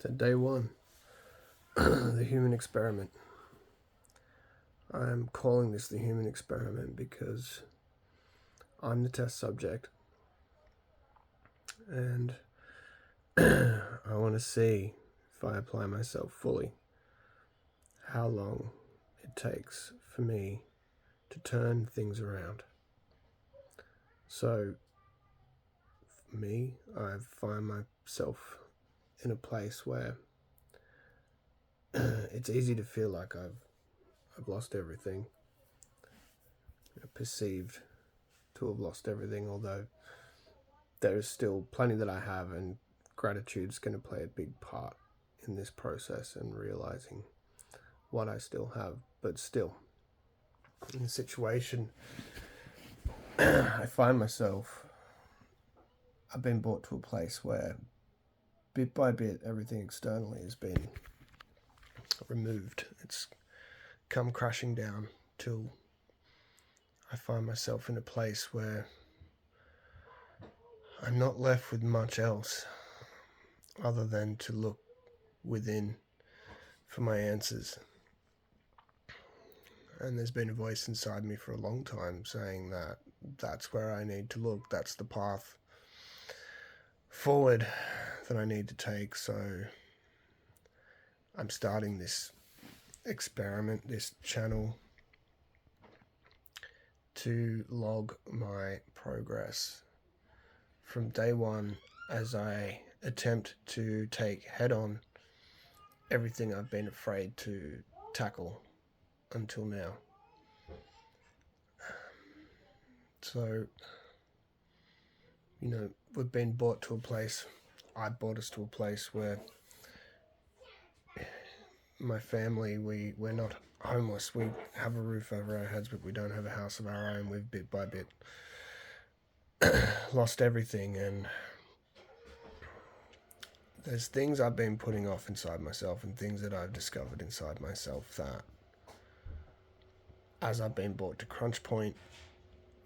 To day one, the human experiment. I'm calling this the human experiment because I'm the test subject and I want to see if I apply myself fully how long it takes for me to turn things around. So, for me, I find myself in a place where it's easy to feel like I've lost everything, perceived to have lost everything, although there is still plenty that I have, and gratitude's going to play a big part in this process and realizing what I still have. But still, in the situation, I find myself, I've been brought to a place where bit by bit everything externally has been removed. It's come crashing down till I find myself in a place where I'm not left with much else other than to look within for my answers. And there's been a voice inside me for a long time saying that that's where I need to look, that's the path forward that I need to take. So I'm starting this experiment, this channel, to log my progress from day one as I attempt to take head on everything I've been afraid to tackle until now. So, we've been brought to a place, I brought us to a place where my family, we're not homeless. We have a roof over our heads, but we don't have a house of our own. We've bit by bit lost everything, and there's things I've been putting off inside myself and things that I've discovered inside myself that as I've been brought to crunch point,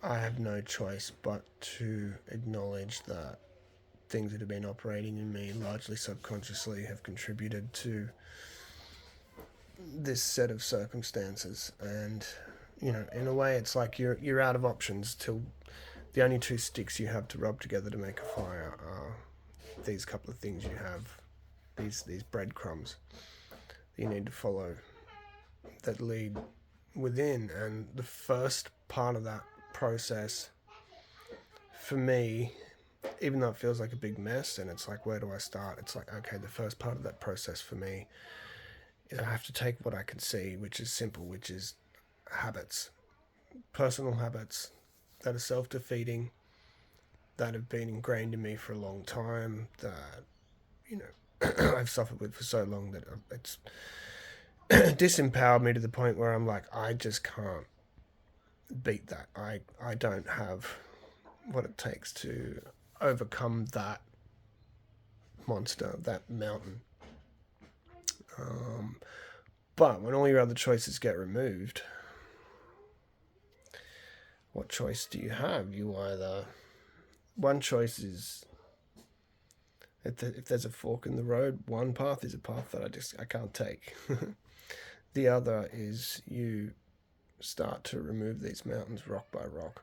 I have no choice but to acknowledge that things that have been operating in me largely subconsciously have contributed to this set of circumstances. And in a way, it's like you're out of options till the only two sticks you have to rub together to make a fire are these couple of things you have, these breadcrumbs that you need to follow that lead within. And the first part of that process for me, even though it feels like a big mess and it's like, where do I start? It's like, okay, the first part of that process for me is I have to take what I can see, which is simple, which is habits, personal habits that are self-defeating, that have been ingrained in me for a long time, that I've suffered with for so long that it's disempowered me to the point where I'm like, I just can't beat that. I don't have what it takes to overcome that monster, that mountain. But when all your other choices get removed, what choice do you have? One choice is, if there's a fork in the road, one path is a path that I can't take. The other is you start to remove these mountains rock by rock.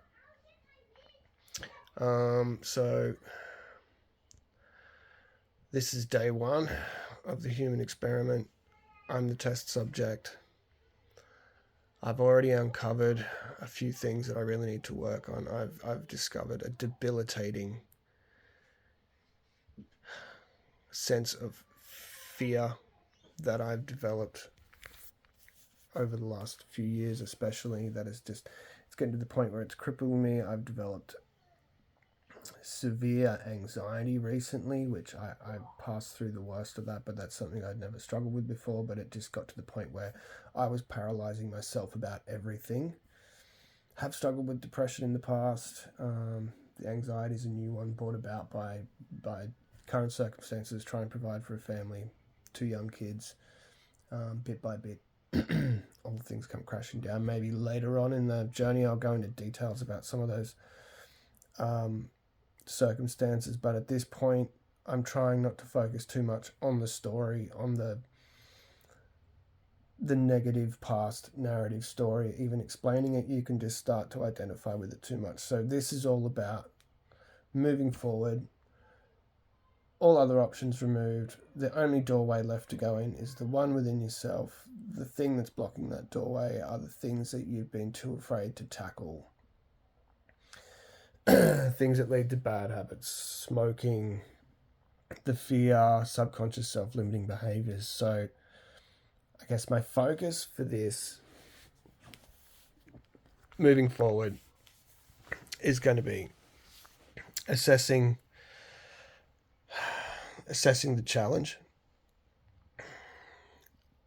So this is day one of the human experiment. I'm the test subject. I've already uncovered a few things that I really need to work on. I've discovered a debilitating sense of fear that I've developed over the last few years, especially, that is just, it's getting to the point where it's crippling me. I've developed severe anxiety recently, which I passed through the worst of that, but that's something I'd never struggled with before. But it just got to the point where I was paralyzing myself about everything. Have struggled with depression in the past. The anxiety is a new one brought about by current circumstances, trying to provide for a family, 2 young kids. Bit by bit, all the things come crashing down. Maybe later on in the journey I'll go into details about some of those circumstances, but at this point I'm trying not to focus too much on the story, on the negative past narrative story. Even explaining it, you can just start to identify with it too much. So this is all about moving forward, all other options removed. The only doorway left to go in is the one within yourself. The thing that's blocking that doorway are the things that you've been too afraid to tackle. Things that lead to bad habits, smoking, the fear, subconscious self-limiting behaviors. So I guess my focus for this moving forward is going to be assessing the challenge,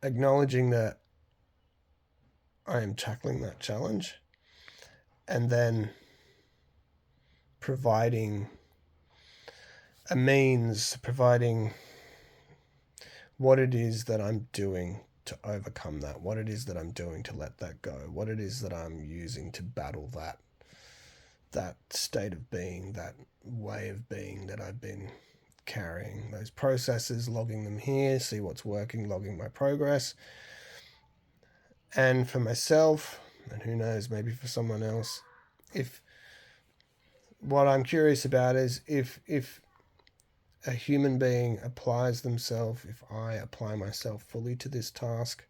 acknowledging that I am tackling that challenge, and then providing a means, providing what it is that I'm doing to overcome that, what it is that I'm doing to let that go, what it is that I'm using to battle that state of being, that way of being that I've been carrying. Those processes, logging them here, see what's working, logging my progress. And for myself, and who knows, maybe for someone else, if what I'm curious about is if a human being applies themselves, if I apply myself fully to this task,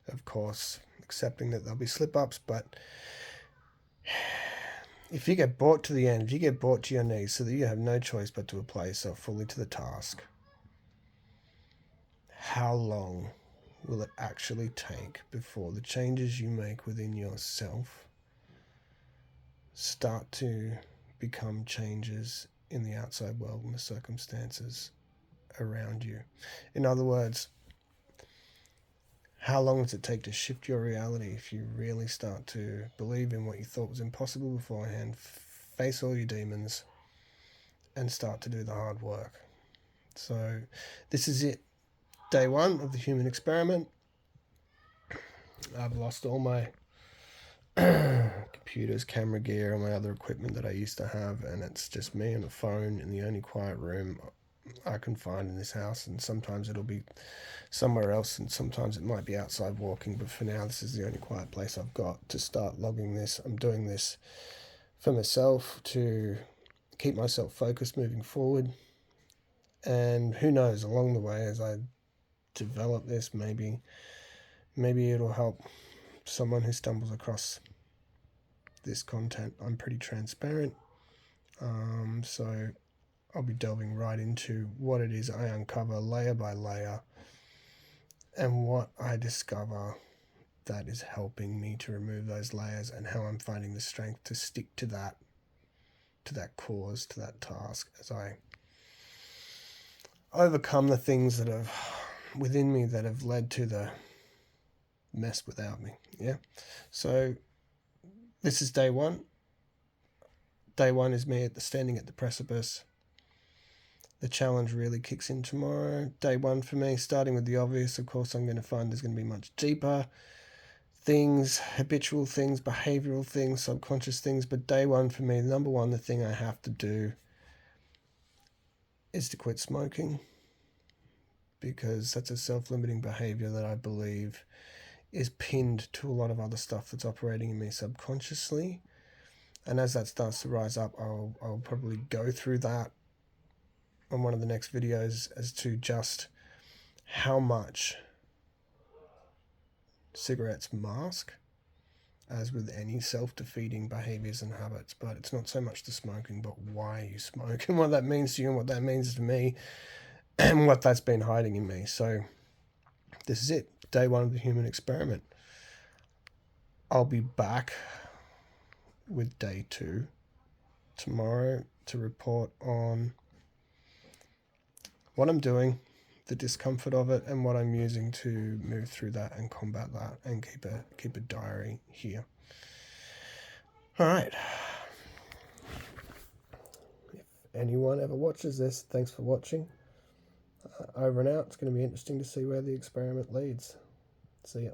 of course, accepting that there'll be slip-ups, but if you get brought to the end, if you get brought to your knees so that you have no choice but to apply yourself fully to the task, how long will it actually take before the changes you make within yourself start to become changes in the outside world and the circumstances around you? In other words, how long does it take to shift your reality if you really start to believe in what you thought was impossible beforehand, face all your demons, and start to do the hard work? So this is it. Day one of the human experiment. I've lost all my computers, camera gear, and my other equipment that I used to have, and it's just me and a phone in the only quiet room I can find in this house. And sometimes it'll be somewhere else, and sometimes it might be outside walking, but for now this is the only quiet place I've got to start logging this. I'm doing this for myself, to keep myself focused moving forward, and who knows, along the way as I develop this, maybe it'll help someone who stumbles across this content. I'm pretty transparent, so I'll be delving right into what it is I uncover layer by layer, and what I discover that is helping me to remove those layers, and how I'm finding the strength to stick to that cause, to that task, as I overcome the things that have within me that have led to the mess without me. Yeah. So this is day one. Day one is me standing at the precipice. The challenge really kicks in tomorrow. Day one for me, starting with the obvious. Of course, I'm going to find there's going to be much deeper things, habitual things, behavioral things, subconscious things. But day one for me, number one, the thing I have to do is to quit smoking, because that's a self-limiting behavior that I believe is pinned to a lot of other stuff that's operating in me subconsciously. And as that starts to rise up, I'll probably go through that on one of the next videos as to just how much cigarettes mask, as with any self-defeating behaviors and habits. But it's not so much the smoking, but why you smoke and what that means to you and what that means to me and what that's been hiding in me. So this is it. Day one of the human experiment. I'll be back with day two tomorrow to report on what I'm doing, the discomfort of it, and what I'm using to move through that and combat that, and keep a diary here. All right. If anyone ever watches this, thanks for watching. Over and out. It's going to be interesting to see where the experiment leads. See ya.